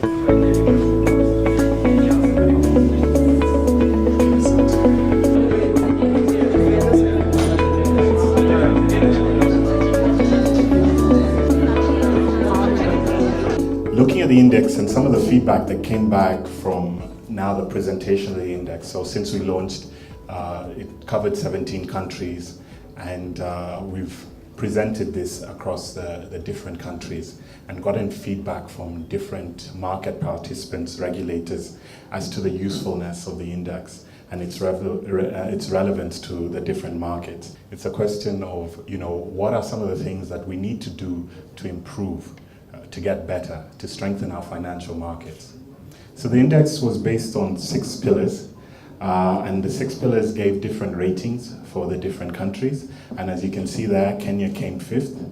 Looking at the index and some of the feedback that came back from now the presentation of the index. So since we launched, it covered 17 countries, and we've presented this across the different countries and gotten feedback from different market participants, regulators, as to the usefulness of the index and its relevance to the different markets. It's a question of, what are some of the things that we need to do to improve, to get better, to strengthen our financial markets. So the index was based on 6 pillars, and the 6 pillars gave different ratings for the different countries. And as you can see there, Kenya came 5th,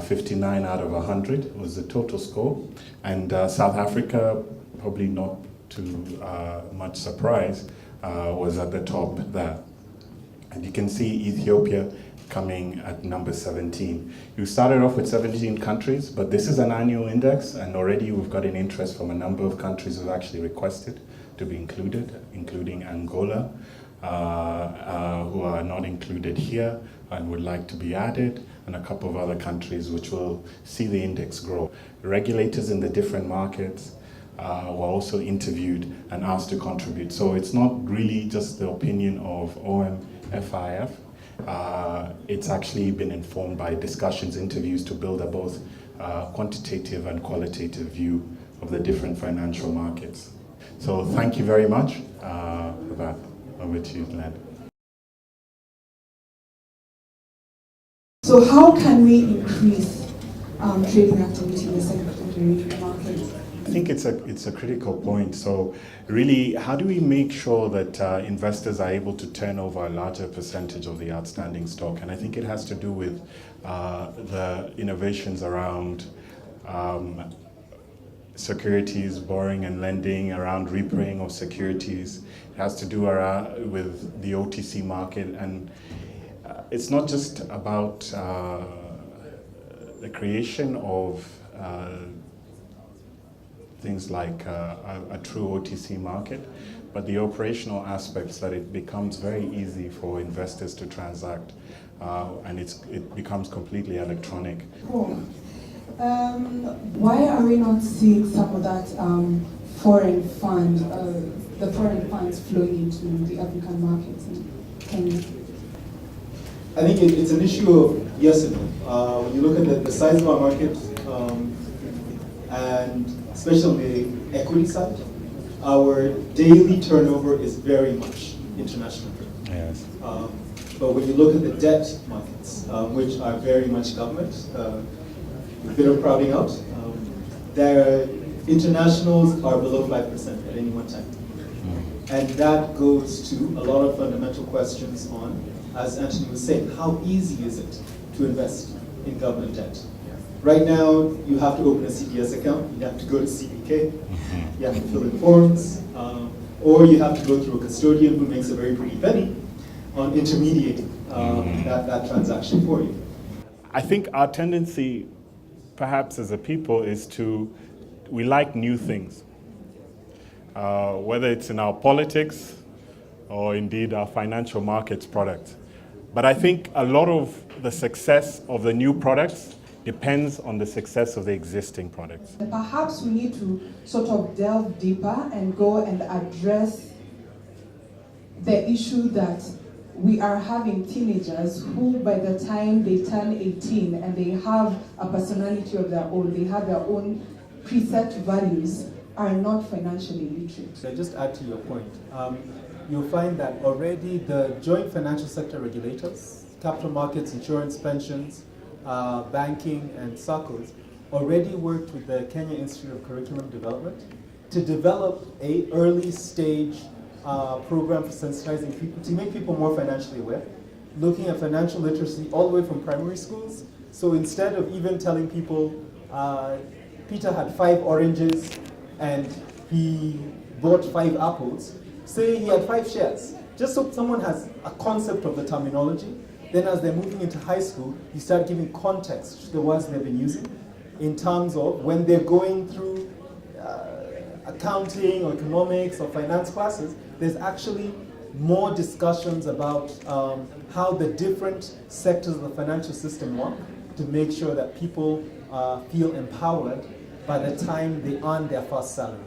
59 out of 100 was the total score. And South Africa, probably not too much surprise, was at the top there. And you can see Ethiopia coming at number 17. You started off with 17 countries, but this is an annual index, and already we've got an interest from a number of countries who've actually requested to be included, including Angola, who are not included here and would like to be added, and a couple of other countries which will see the index grow. Regulators in the different markets were also interviewed and asked to contribute. So it's not really just the opinion of OMFIF. It's actually been informed by discussions, interviews to build a both quantitative and qualitative view of the different financial markets. So thank you very much for that. Over to you, Len. So how can we increase trading activity in the secondary market? I think it's a critical point. So really, how do we make sure that investors are able to turn over a larger percentage of the outstanding stock? And I think it has to do with the innovations around securities, borrowing and lending, around repaying of securities. It has to do with the OTC market. And it's not just about the creation of things like a true OTC market, but the operational aspects that it becomes very easy for investors to transact, and it becomes completely electronic. Cool. Why are we not seeing some of that foreign funds flowing into the African markets in Kenya? I think it's an issue of yes and no. When you look at the size of our market, and especially on the equity side, our daily turnover is very much international. Yes. But when you look at the debt markets, which are very much government, a bit of crowding out, their internationals are below 5% at any one time. And that goes to a lot of fundamental questions on, as Anthony was saying, how easy is it to invest in government debt? Right now, you have to open a CDS account, you have to go to CBK, you have to fill in forms, or you have to go through a custodian who makes a very pretty penny on intermediating that transaction for you. I think our tendency, perhaps as a people, is we like new things. Whether it's in our politics or indeed our financial markets products. But I think a lot of the success of the new products depends on the success of the existing products. Perhaps we need to sort of delve deeper and go and address the issue that we are having teenagers who, by the time they turn 18 and they have a personality of their own, they have their own preset values, are not financially literate. So just add to your point, you'll find that already the joint financial sector regulators, capital markets, insurance, pensions, banking, and SACCOs, already worked with the Kenya Institute of Curriculum Development to develop an early stage program for sensitizing people, to make people more financially aware, looking at financial literacy all the way from primary schools. So instead of even telling people, Peter had 5 oranges and he bought 5 apples, say he had 5 shares, just so someone has a concept of the terminology. Then as they're moving into high school, you start giving context to the words they've been using in terms of when they're going through accounting or economics or finance classes, there's actually more discussions about how the different sectors of the financial system work to make sure that people feel empowered by the time they earn their first salary.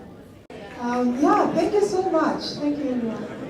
Yeah, thank you so much. Thank you, everyone.